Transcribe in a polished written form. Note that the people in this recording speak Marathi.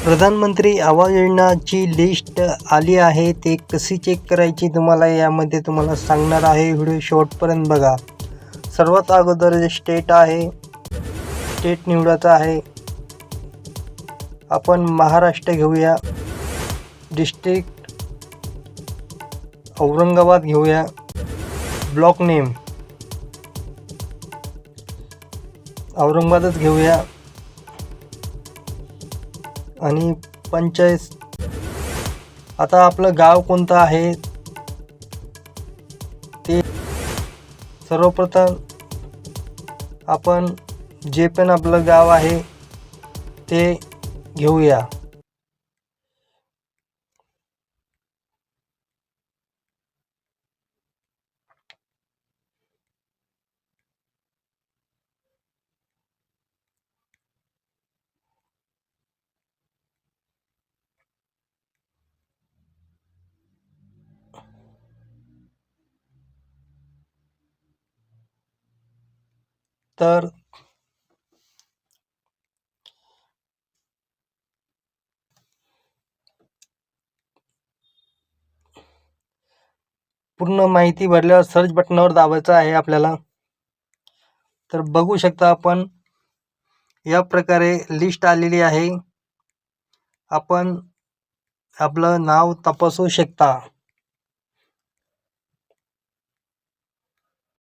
प्रधानमंत्री आवास योजनाची लिस्ट आली आहे, ते कशी चेक करायची तुम्हाला यामध्ये सांगणार आहे. व्हिडिओ शेवटपर्यंत बघा. सर्वात अगोदर जे स्टेट आहे, स्टेट निवडायचा आहे. आपण महाराष्ट्र घेऊया. डिस्ट्रिक्ट औरंगाबाद घेऊया. ब्लॉक नेम औरंगाबादच घेऊया. आणि पंचायत, आता आपलं गाव कोणतं आहे ते सर्वप्रथम आपण जे पण आपलं गाव आहे ते घेऊया. तर पूर्ण माहिती भरल्यावर सर्च बटनावर दाबायचं आहे आपल्याला. तर बघू शकता आपण या प्रकारे लिस्ट आलेली आहे. आपण आपलं नाव तपासू शकता.